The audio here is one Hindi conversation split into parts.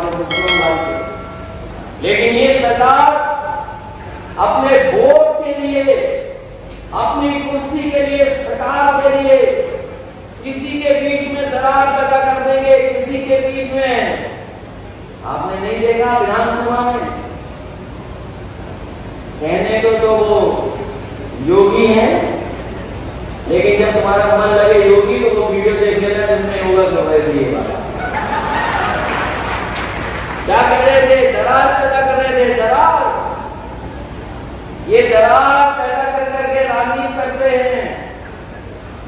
हमारे मुस्लिम भाई थे। लेकिन ये सरकार अपने वोट के लिए, अपनी कुर्सी के लिए, सरकार के लिए किसी के बीच में दरार पैदा कर देंगे, किसी के बीच में। आपने नहीं देखा विधानसभा में? कहने को तो वो योगी हैं, लेकिन जब तुम्हारा मन लगे योगी तो वो वीडियो देख लेना जिसमें योगा कर रहे थे। क्या कर रहे थे? दरार पैदा कर रहे थे। दरार, ये दरार पैदा कर करके राजनीति करते हैं।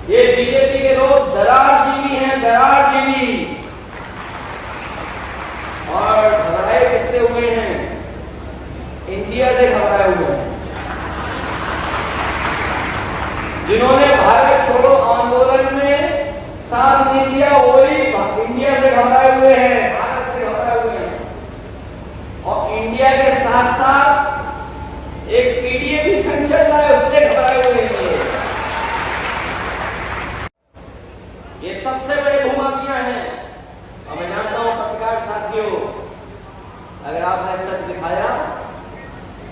ये बीजेपी के लोग दरार जीवी हैं, दरार जीवी। और घबराए किससे हुए हैं? इंडिया से घबराए हुए हैं। जिन्होंने भारत छोड़ो आंदोलन में साथ नहीं दिया, वही इंडिया से घबराए हुए हैं, भारत से घबराए हुए हैं। और इंडिया के साथ साथ एक पीडीएवी संघ चल रहा है, उससे घबराए हुए हैं। ये सबसे बड़े भूमाफिया हैं। और मैं जानता हूं पत्रकार साथियों, अगर आपने सच दिखाया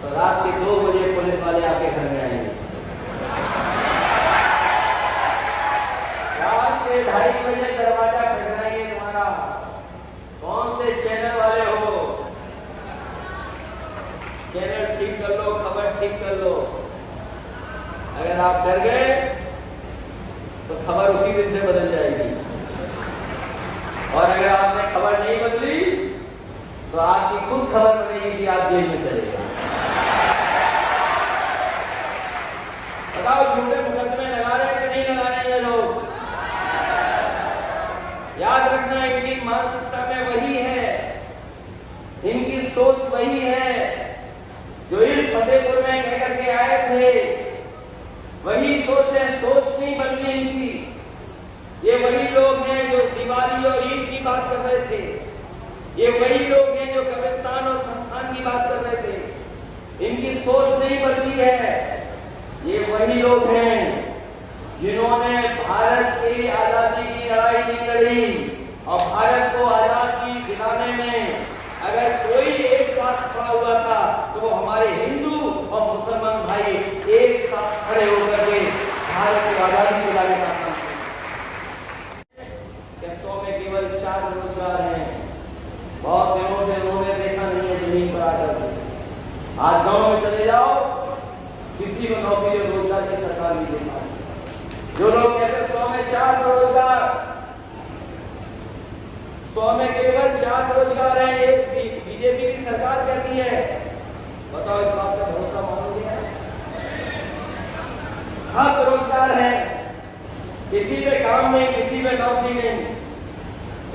तो रात के 2 बजे पुलिस वाले आपके घर में आएंगे। रात के 2:30 बजे दरवाजा खटखटाएंगे तुम्हारा। कौन से चैनल वाले हो? चैनल ठीक कर लो, खबर ठीक कर लो। अगर आप डर गए तो खबर उसी दिन से बदल जाएगी। और अगर आपने खबर नहीं बदली तो आपकी खुद खबर बनेगी कि आप जेल में चले गए। बताओ, झूठे मुकदमे लगा रहे हैं कि नहीं लगा रहे हैं ये लोग? याद रखना, इनकी मानसिकता में वही है, इनकी सोच वही है जो इस फतेहपुर में कह करके आए थे। वही सोच है, सोच नहीं बदली इनकी। ये वही लोग हैं जो दिवाली और ईद की बात कर रहे थे। ये वही लोग हैं जो कब्रिस्तान और संस्थान की बात कर रहे थे। इनकी सोच नहीं बदली है। ये वही लोग हैं जिन्होंने भारत की आजादी की लड़ाई नहीं लड़ी। और भारत को आजादी दिलाने में अगर कोई एक साथ खड़ा हुआ था तो वो हमारे हिंदू और मुसलमान भाई एक साथ खड़े होकर के भारत को आजादी दिलाने का काम किया। 100 में केवल 4 रोजगार हैं। बहुत दिनों से उन्होंने देखा नहीं है जमीन पर आकर। आज गांव में चले जाओ, किसी को नौकरी और रोजगार की सरकार नहीं दे पाई। जो लोग कहते हैं 100 में 4 रोजगार, 100 में केवल 4 रोजगार है, ये बीजेपी की सरकार कहती है। बताओ, इस बात का भरोसा मानोगे? 7 रोजगार है, किसी पे काम नहीं, किसी पे नौकरी नहीं।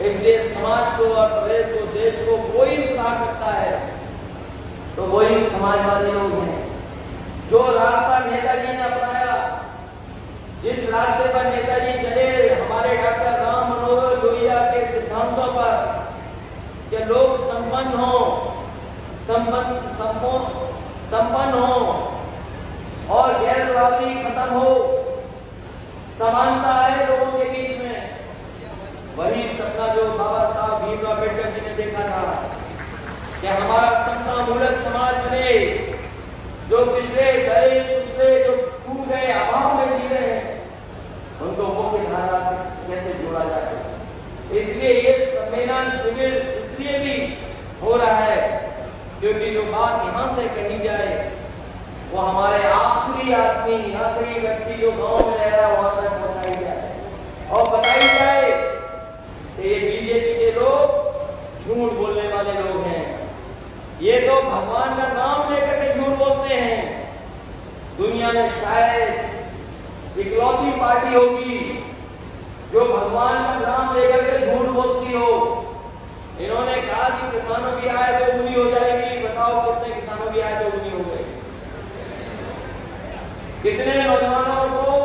इसलिए समाज को और प्रदेश को, देश को कोई सुधार सकता है तो वही समाजवादी लोग हैं। जो रास्ता नेताजी ने अपनाया, जिस रास्ते पर नेताजी चले, हमारे डॉक्टर राम मनोहर लोहिया के सिद्धांतों पर कि लोग संपन्न हो, संपन्न हो और गैर बराबरी खत्म हो, समानता है लोगों के बीच में। वही सपना जो बाबा साहब भीमराव अम्बेडकर जी ने देखा था कि हमारा समतामूलक समाज बने, जो पिछले गए, पिछले जो छूट गए, अभाव में जी रहे हैं, उनको मुख्य धारा से कैसे जोड़ा जाए। इसलिए ये सम्मेलन शिविर इसलिए भी हो रहा है क्योंकि जो बात यहां से कही जाए वो हमारे आखिरी आदमी, आखिरी व्यक्ति जो गांव में रह रहा है वहां तक पहुंचाई जाए और बताई जाए कि ये बीजेपी के लोग झूठ बोलने वाले लोग हैं। ये तो भगवान का नाम लेकर के झूठ बोलते हैं। दुनिया में शायद इकलौती पार्टी होगी जो भगवान का नाम लेकर के झूठ बोलती हो। इन्होंने कहा कि किसानों की आय दोगुनी हो जाएगी। बताओ कितने किसानों की आय दोगुनी हो गई? कितने नौजवानों को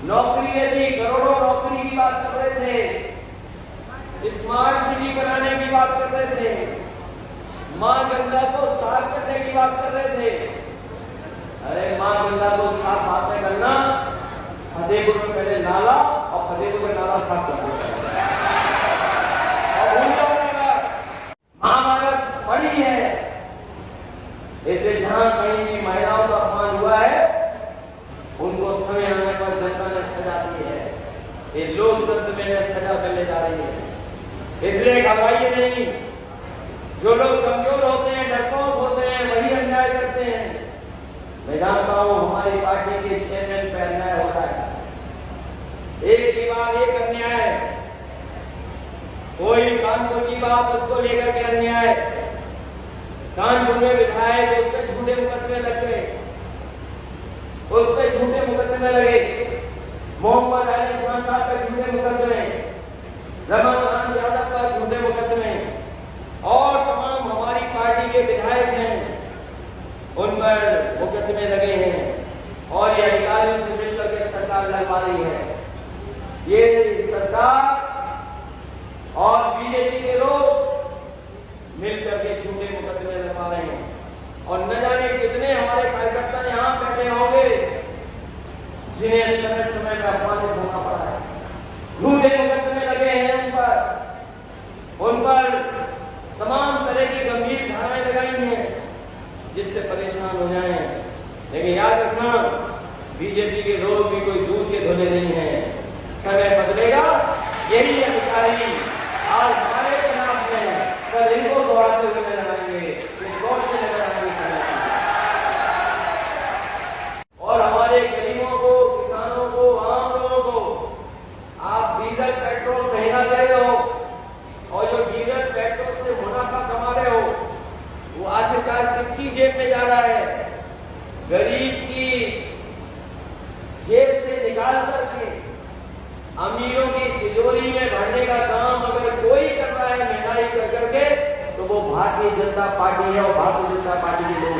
नौकरी ने दी? करोड़ों नौकरी की बात कर रहे थे, स्मार्ट सिटी बनाने की बात कर रहे थे, मां गंगा को साफ करने की बात कर रहे थे। अरे मां गंगा को साफ हाथ में करना, फतेहपुर में पहले नाला और फतेहपुर में नाला साफ कर देना और भूल जाओगे नहीं। जो लोग कमजोर होते हैं, डरपोक होते हैं, वही अन्याय करते हैं। मैं जानता हूं हमारी पार्टी के चेयरमैन पे अन्याय हो रहा है, एक के बाद एक अन्याय, कोई कानपुर की बात उसको लेकर के अन्याय, कानपुर में विधायक उस पर झूठे मुकदमे लग गए, उस पर झूठे मुकदमे लगे, मोहम्मद अली खान साहब पर झूठे मुकदमे, रमाकांत यादव पर झूठे मुकदमे, और तमाम हमारी पार्टी के विधायक हैं उन पर मुकदमे लगे हैं, और ये अधिकारियों से मिलकर के सरकार लड़वा रही है। ये सरकार और बीजेपी के लोग मिलकर के झूठे मुकदमे लगा रहे हैं, और न जाने कितने हमारे कार्यकर्ता यहां बैठे होंगे जिन्हें समय समय में अपमानित होना पड़ा है। झूठे मुकदमे लगे हैं उन पर तमाम तरह की गंभीर धाराएं लगाई हैं जिससे परेशान हो जाएं। लेकिन याद रखना, बीजेपी के लोग भी कोई दूध के धोने नहीं है। समय बदलेगा, यही अधिकारी आज हमारे खिलाफ हैं, कल इनको दौड़ाते हुए नजर आएंगे, नजर आएंगे। और हमारे गरीबों को, किसानों को, आम लोगों को आप डीजल पेट्रोल महंगा दे रहे हो, और जो डीजल पेट्रोल से मुनाफा कमा रहे हो वो आखिरकार किसकी जेब में जा रहा है? गरीब की जेब से निकाल करके अमीरों की तिजोरी में भरने का काम अगर कोई कर रहा है महंगाई कर करके, तो वो भारतीय जनता पार्टी है और भारतीय जनता पार्टी के लोग।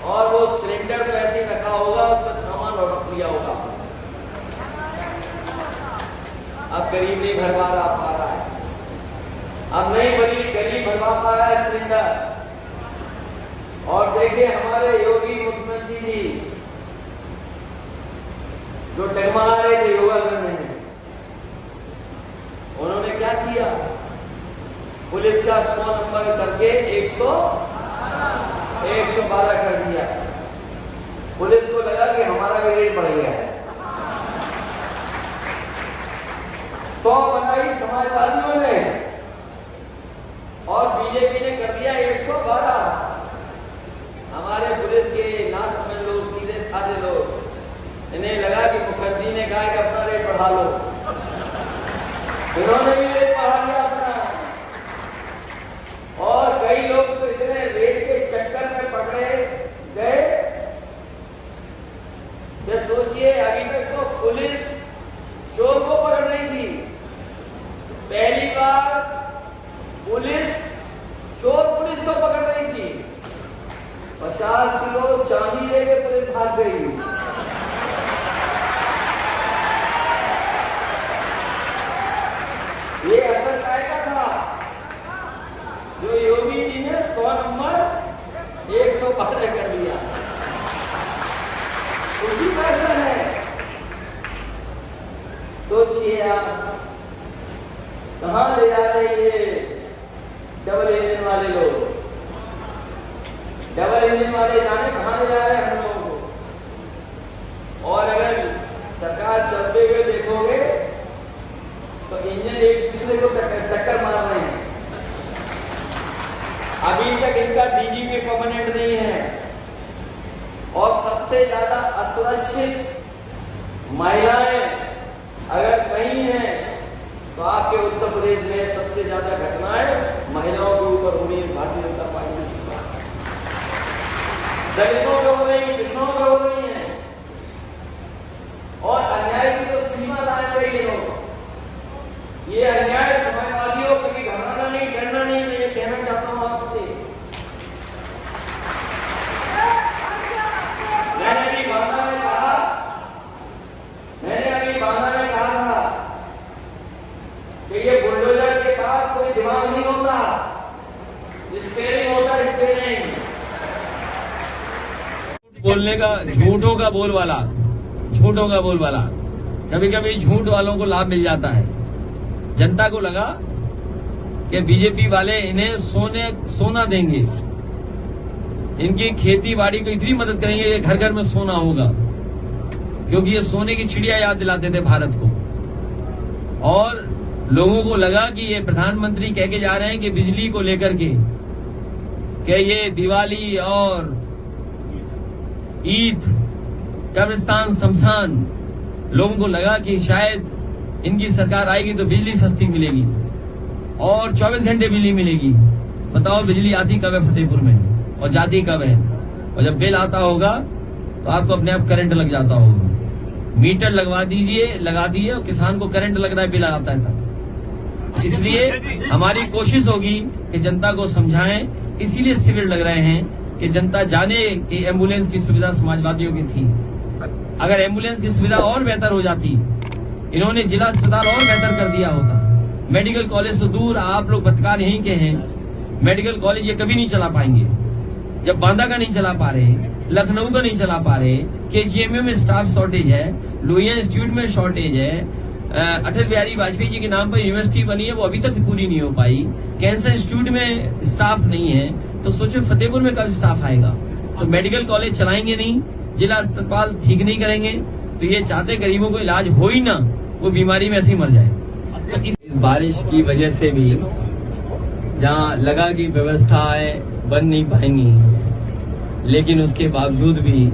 और वो सिलेंडर तो ऐसे ही रखा होगा, उसका सामान और रख लिया होगा। अब गरीब नहीं भरवा पा रहा है, अब नहीं गरीब भरवा पा रहा है सिलेंडर। और देखिए हमारे योगी मुख्यमंत्री जी जो टगमा रहे थे योगा करने में, उन्होंने क्या किया? पुलिस का 100 नंबर करके 112 कर दिया। पुलिस को लगा कि हमारा भी रेट बढ़ गया है। 100 बनाई समाजवादियों ने और बीजेपी ने कर दिया 112। हमारे पुलिस के ना समझ लोग, सीधे साधे लोग, इन्हें लगा कि मुखर्जी ने कहा कि अपना रेट बढ़ा लो, इन्होंने भी रेट बढ़ा दिया अपना। और कई लोग तो इतने रेट के चक्कर में पकड़े गए कि सोचिए, अभी तक तो पुलिस चोर को पकड़ रही थी, पहली बार पुलिस चोर पुलिस को पकड़ रही थी। 50 किलो चांदी लेके पुलिस भाग गई। ये असर का था जो योगी जी ने 100 नंबर 112 कर दिया। उसी का असर है। सोचिए आप कहां ले जा रहे ये डबल इंजन वाले लोग, डबल इंजन वाले जाने कहां ले जा रहे हैं हम लोगों को। और अगर सरकार चलते हुए देखोगे तो इंजन एक दूसरे को टक्कर मार रहे हैं। अभी तक इसका डीजीपी परमानेंट नहीं है, और सबसे ज्यादा असुरक्षित महिलाएं अगर कहीं हैं तो आपके उत्तर प्रदेश में सबसे ज्यादा घटनाएं महिलाओं के ऊपर हो रही है। भारतीय जनता पार्टी की सरकार दलितों पे हो रही, कृष्णों पे हो रही है, और अन्याय की तो सीमा लाए गई है लोग। ये अन्याय समाजवादियों को भी घबराना नहीं, डरना नहीं। मैं ये कहना चाहता हूं आपसे, मैंने अभी बांदा में कहा था कि ये बुलडोजर के पास कोई दिमाग नहीं होता, स्टीयरिंग होता है, स्टीयरिंग। बोलने का झूठों का बोलबाला, झूठों का बोलबाला, कभी कभी झूठ वालों को लाभ मिल जाता है। जनता को लगा कि बीजेपी वाले इन्हें सोना देंगे, इनकी खेती बाड़ी को इतनी मदद करेंगे कि घर घर में सोना होगा, क्योंकि ये सोने की चिड़िया याद दिलाते थे भारत को। और लोगों को लगा कि ये प्रधानमंत्री कह के जा रहे हैं कि बिजली को लेकर के कि ये दिवाली और ईद, कब्रिस्तान, शमशान, लोगों को लगा कि शायद इनकी सरकार आएगी तो बिजली सस्ती मिलेगी और 24 घंटे बिजली मिलेगी। बताओ बिजली आती कब है फतेहपुर में और जाती कब है? और जब बिल आता होगा तो आपको अपने आप करंट लग जाता होगा। मीटर लगा दीजिए और किसान को करंट लग रहा है, बिल आता है तब। तो इसलिए हमारी कोशिश होगी कि जनता को समझाएं। इसीलिए शिविर लग रहे हैं कि जनता जाने कि एम्बुलेंस की सुविधा समाजवादियों की थी। अगर एम्बुलेंस की सुविधा और बेहतर हो जाती, इन्होंने जिला अस्पताल और बेहतर कर दिया होता। मेडिकल कॉलेज तो दूर, आप लोग पत्रकार यहीं के हैं, मेडिकल कॉलेज ये कभी नहीं चला पाएंगे। जब बांदा का नहीं चला पा रहे, लखनऊ का नहीं चला पा रहे, KGMU में स्टाफ शॉर्टेज है, लोहिया इंस्टीट्यूट में शॉर्टेज है, अटल बिहारी वाजपेयी जी के नाम पर यूनिवर्सिटी बनी है वो अभी तक पूरी नहीं हो पाई, कैंसर इंस्टीट्यूट में स्टाफ नहीं है, तो सोचो फतेहपुर में कब स्टाफ आएगा? तो मेडिकल कॉलेज चलाएंगे नहीं, जिला अस्पताल ठीक नहीं करेंगे, तो ये चाहते गरीबों को इलाज हो ही ना, वो बीमारी में ऐसे ही मर जाए। तो इस बारिश की वजह से भी जहाँ लगा कि व्यवस्थाएं बन नहीं पाएंगी, लेकिन उसके बावजूद भी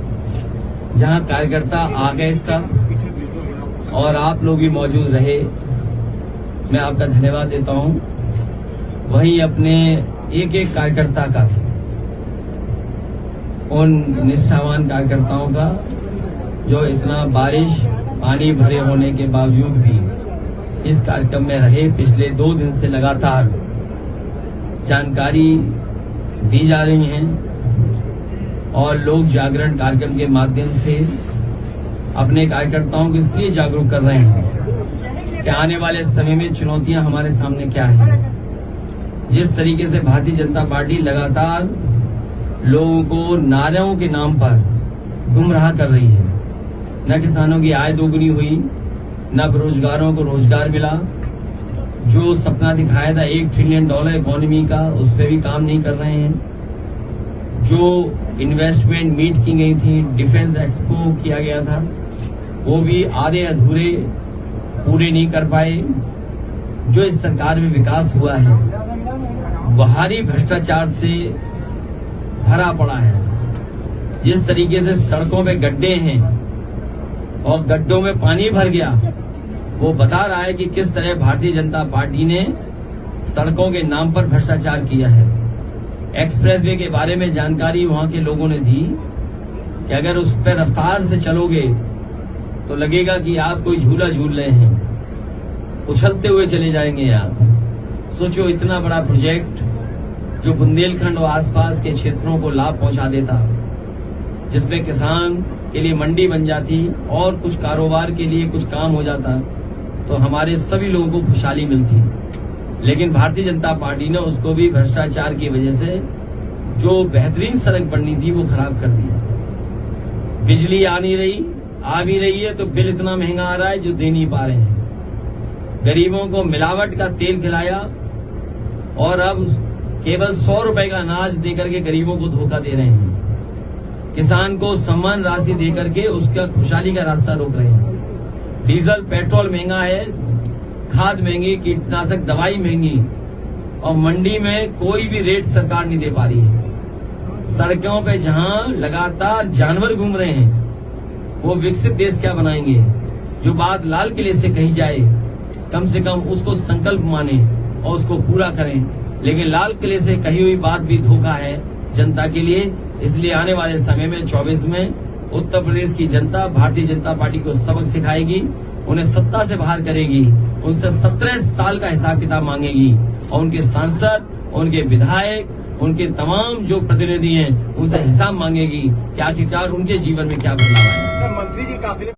जहाँ कार्यकर्ता आ गए सब और आप लोग भी मौजूद रहे, मैं आपका धन्यवाद देता हूँ। वहीं अपने एक एक कार्यकर्ता का, उन निष्ठावान कार्यकर्ताओं का जो इतना बारिश पानी भरे होने के बावजूद भी इस कार्यक्रम में रहे। पिछले 2 दिन से लगातार जानकारी दी जा रही है और लोग जागरण कार्यक्रम के माध्यम से अपने कार्यकर्ताओं को इसलिए जागरूक कर रहे हैं कि आने वाले समय में चुनौतियां हमारे सामने क्या है। जिस तरीके से भारतीय जनता पार्टी लगातार लोगों को नारों के नाम पर गुमराह कर रही है, न किसानों की आय दोगुनी हुई, न बेरोजगारों को रोजगार मिला, जो सपना दिखाया था $1 ट्रिलियन इकोनॉमी का, उस पर भी काम नहीं कर रहे हैं। जो इन्वेस्टमेंट मीट की गई थी, डिफेंस एक्सपो किया गया था, वो भी आधे अधूरे पूरे नहीं कर पाए। जो इस सरकार में विकास हुआ है भारी भ्रष्टाचार से भरा पड़ा है। जिस तरीके से सड़कों पे गड्ढे हैं और गड्ढों में पानी भर गया, वो बता रहा है कि किस तरह भारतीय जनता पार्टी ने सड़कों के नाम पर भ्रष्टाचार किया है। एक्सप्रेसवे के बारे में जानकारी वहां के लोगों ने दी कि अगर उस पर रफ्तार से चलोगे तो लगेगा कि आप कोई झूला झूल रहे हैं, उछलते हुए चले जाएंगे आप। सोचो इतना बड़ा प्रोजेक्ट जो बुंदेलखंड और आसपास के क्षेत्रों को लाभ पहुंचा देता, जिसमें किसान के लिए मंडी बन जाती और कुछ कारोबार के लिए कुछ काम हो जाता, तो हमारे सभी लोगों को खुशहाली मिलती। लेकिन भारतीय जनता पार्टी ने उसको भी भ्रष्टाचार की वजह से जो बेहतरीन सड़क बननी थी वो खराब कर दी। बिजली आ भी रही है तो बिल इतना महंगा आ रहा है जो दे नहीं पा रहे हैं। गरीबों को मिलावट का तेल खिलाया और अब केवल 100 रुपए का अनाज देकर के गरीबों को धोखा दे रहे हैं। किसान को सम्मान राशि देकर के उसका खुशहाली का रास्ता रोक रहे हैं। डीजल पेट्रोल महंगा है, खाद महंगी, कीटनाशक दवाई महंगी और मंडी में कोई भी रेट सरकार नहीं दे पा रही है। सड़कों पे जहां लगातार जानवर घूम रहे हैं, वो विकसित देश क्या बनाएंगे? जो बात लाल किले से कही जाए, कम से कम उसको संकल्प माने और उसको पूरा करें। लेकिन लाल किले से कही हुई बात भी धोखा है जनता के लिए। इसलिए आने वाले समय में 24 में उत्तर प्रदेश की जनता भारतीय जनता पार्टी को सबक सिखाएगी, उन्हें सत्ता से बाहर करेगी, उनसे 17 साल का हिसाब किताब मांगेगी और उनके सांसद, उनके विधायक, उनके तमाम जो प्रतिनिधि हैं उनसे हिसाब मांगेगी कि आखिरकार उनके जीवन में क्या बदलाव आया। मंत्री जी काफिले